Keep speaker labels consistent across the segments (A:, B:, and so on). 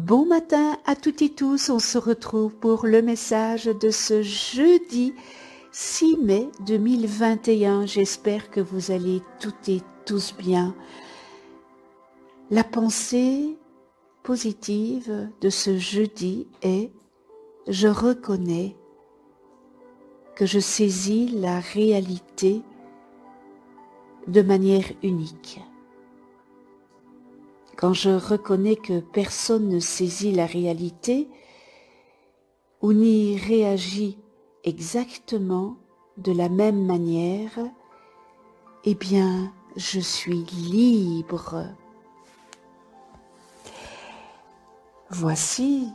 A: Bon matin à toutes et tous, on se retrouve pour le message de ce jeudi 6 mai 2021. J'espère que vous allez toutes et tous bien. La pensée positive de ce jeudi est « Je reconnais que je saisis la réalité de manière unique ». Quand je reconnais que personne ne saisit la réalité ou n'y réagit exactement de la même manière, eh bien, je suis libre. Voici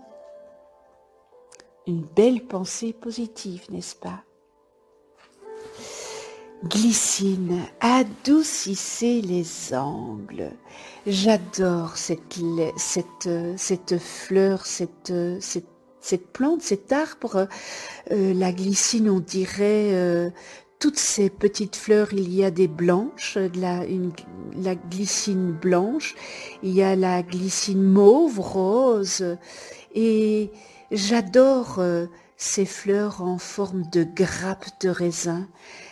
A: une belle pensée positive, n'est-ce pas? Glycine, adoucissez les angles. J'adore cette fleur, cette plante, cet arbre. La glycine, on dirait toutes ces petites fleurs. Il y a des blanches, la glycine blanche. Il y a la glycine mauve, rose. Et j'adore ces fleurs en forme de grappe de raisin.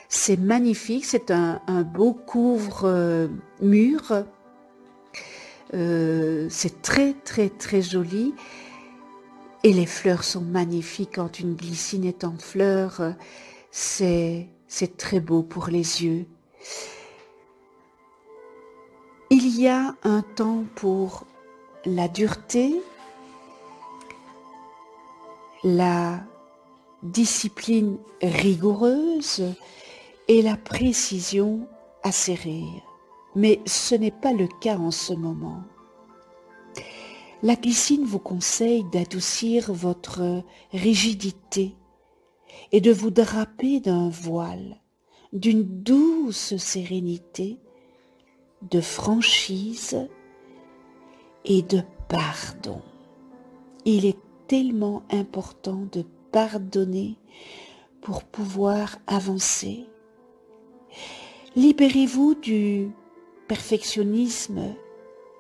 A: C'est magnifique, c'est un beau couvre-mur. C'est très très très joli. Et les fleurs sont magnifiques quand une glycine est en fleurs. C'est très beau pour les yeux. Il y a un temps pour la dureté, la discipline rigoureuse et la précision acérée. Mais ce n'est pas le cas en ce moment. La glycine vous conseille d'adoucir votre rigidité et de vous draper d'un voile, d'une douce sérénité, de franchise et de pardon. Il est tellement important de pardonner pour pouvoir avancer. Libérez-vous du perfectionnisme,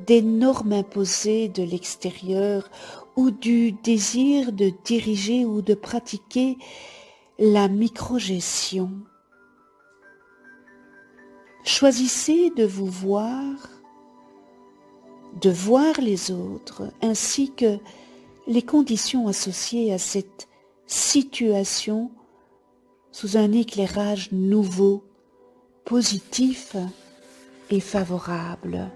A: des normes imposées de l'extérieur ou du désir de diriger ou de pratiquer la microgestion. Choisissez de vous voir, de voir les autres, ainsi que les conditions associées à cette situation sous un éclairage nouveau, positif et favorable.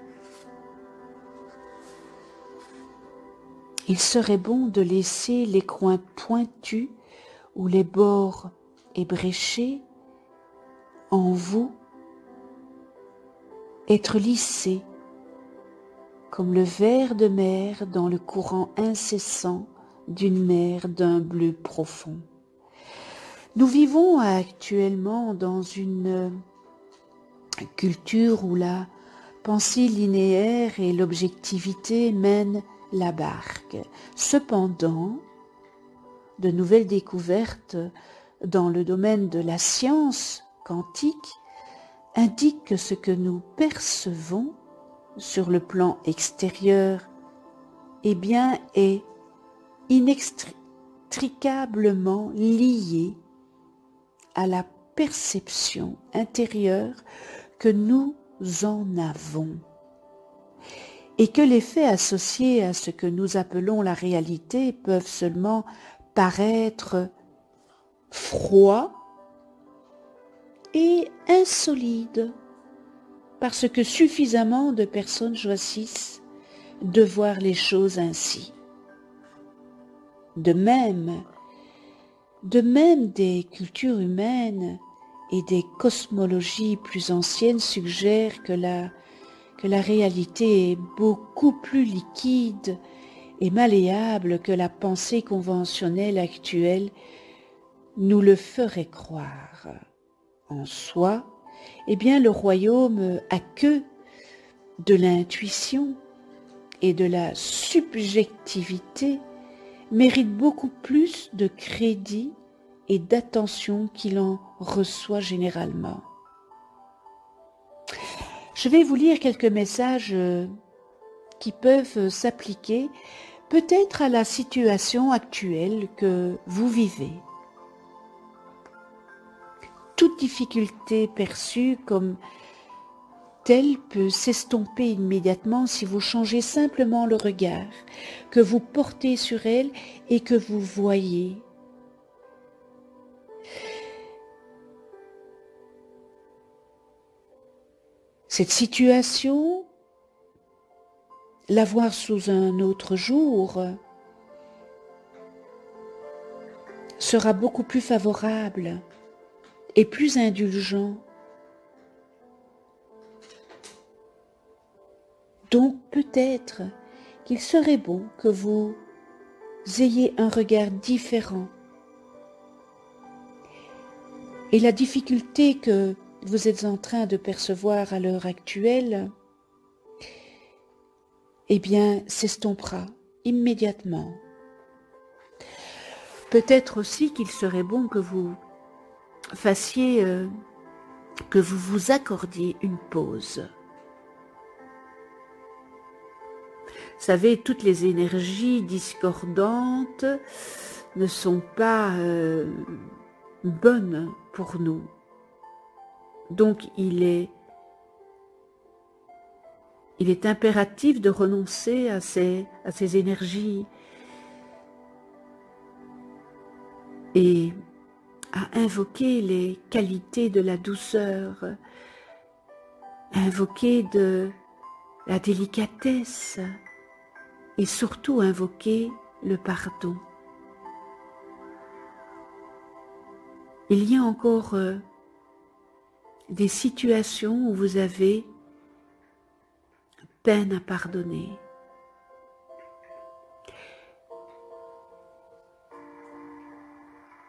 A: Il serait bon de laisser les coins pointus ou les bords ébréchés en vous être lissés comme le ver de mer dans le courant incessant d'une mer d'un bleu profond. Nous vivons actuellement dans une culture où la pensée linéaire et l'objectivité mènent la barque. Cependant, de nouvelles découvertes dans le domaine de la science quantique indiquent que ce que nous percevons sur le plan extérieur, eh bien, est inextricablement lié à la perception intérieure que nous en avons et que les faits associés à ce que nous appelons la réalité peuvent seulement paraître froids et insolides parce que suffisamment de personnes choisissent de voir les choses ainsi. De même, des cultures humaines et des cosmologies plus anciennes suggèrent que la réalité est beaucoup plus liquide et malléable que la pensée conventionnelle actuelle nous le ferait croire. En soi, eh bien, le royaume a que de l'intuition et de la subjectivité mérite beaucoup plus de crédit et d'attention qu'il en reçoit généralement. Je vais vous lire quelques messages qui peuvent s'appliquer peut-être à la situation actuelle que vous vivez. Toute difficulté perçue comme telle peut s'estomper immédiatement si vous changez simplement le regard que vous portez sur elle et que vous voyez. Cette situation, la voir sous un autre jour, sera beaucoup plus favorable et plus indulgent. Donc peut-être qu'il serait bon que vous ayez un regard différent. Et la difficulté que vous êtes en train de percevoir à l'heure actuelle, eh bien, s'estompera immédiatement. Peut-être aussi qu'il serait bon que vous fassiez, que vous vous accordiez une pause. Vous savez, toutes les énergies discordantes ne sont pas bonnes pour nous. Donc il est impératif de renoncer à ces énergies et à invoquer les qualités de la douceur, à invoquer de la délicatesse et surtout invoquer le pardon. Il y a encore des situations où vous avez peine à pardonner.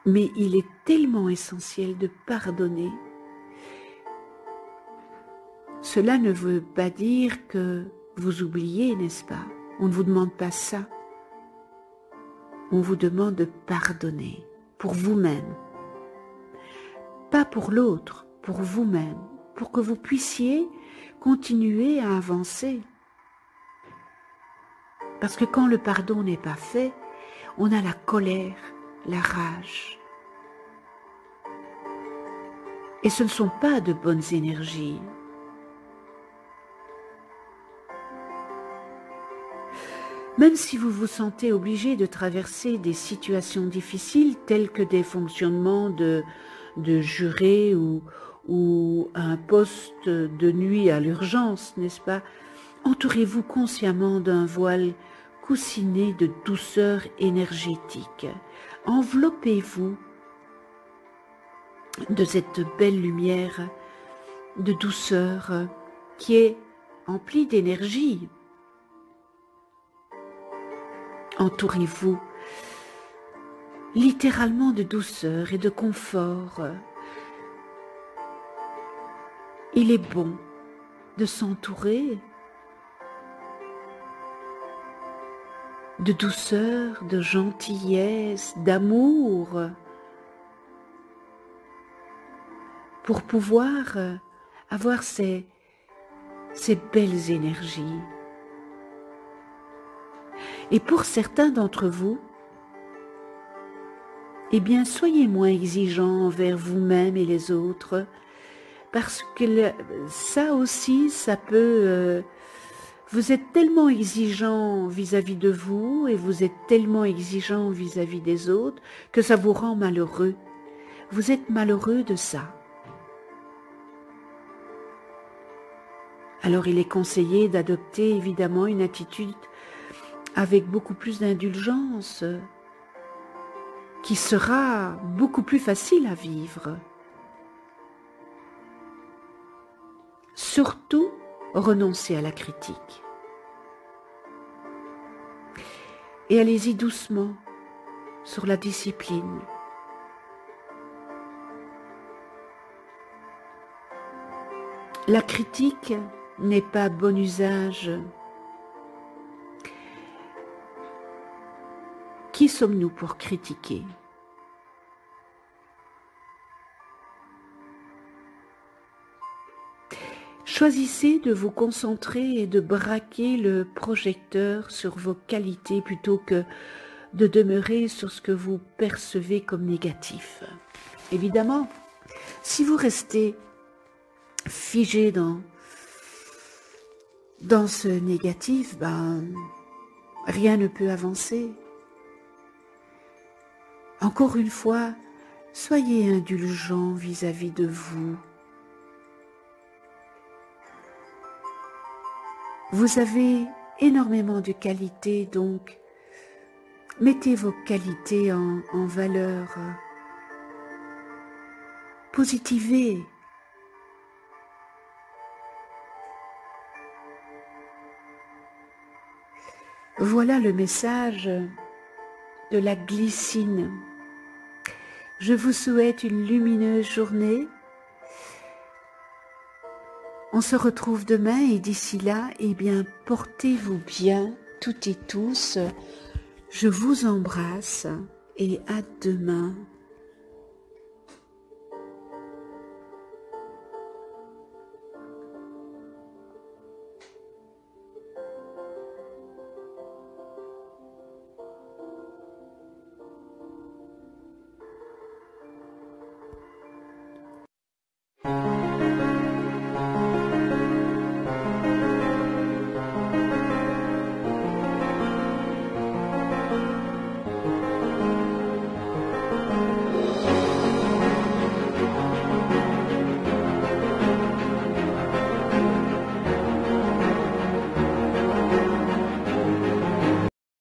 A: Mais il est tellement essentiel de pardonner. Cela ne veut pas dire que vous oubliez, n'est-ce pas? On ne vous demande pas ça. On vous demande de pardonner pour vous-même. Pas pour l'autre, pour vous-même, pour que vous puissiez continuer à avancer. Parce que quand le pardon n'est pas fait, on a la colère, la rage. Et ce ne sont pas de bonnes énergies. Même si vous vous sentez obligé de traverser des situations difficiles telles que des fonctionnements de jurés ou un poste de nuit à l'urgence, n'est-ce pas? Entourez-vous consciemment d'un voile coussiné de douceur énergétique. Enveloppez-vous de cette belle lumière de douceur qui est emplie d'énergie. Entourez-vous littéralement de douceur et de confort. Il est bon de s'entourer de douceur, de gentillesse, d'amour, pour pouvoir avoir ces belles énergies. Et pour certains d'entre vous, eh bien, soyez moins exigeants envers vous-même et les autres, parce que ça aussi, ça peut... vous êtes tellement exigeant vis-à-vis de vous et vous êtes tellement exigeant vis-à-vis des autres que ça vous rend malheureux. Vous êtes malheureux de ça. Alors il est conseillé d'adopter évidemment une attitude avec beaucoup plus d'indulgence, qui sera beaucoup plus facile à vivre. Surtout, renoncez à la critique. Et allez-y doucement sur la discipline. La critique n'est pas bon usage. Qui sommes-nous pour critiquer? Choisissez de vous concentrer et de braquer le projecteur sur vos qualités plutôt que de demeurer sur ce que vous percevez comme négatif. Évidemment, si vous restez figé dans ce négatif, rien ne peut avancer. Encore une fois, soyez indulgent vis-à-vis de vous. Vous avez énormément de qualités, donc mettez vos qualités en valeur. Positivez. Voilà le message de la glycine. Je vous souhaite une lumineuse journée. On se retrouve demain et d'ici là, portez-vous bien toutes et tous. Je vous embrasse et à demain.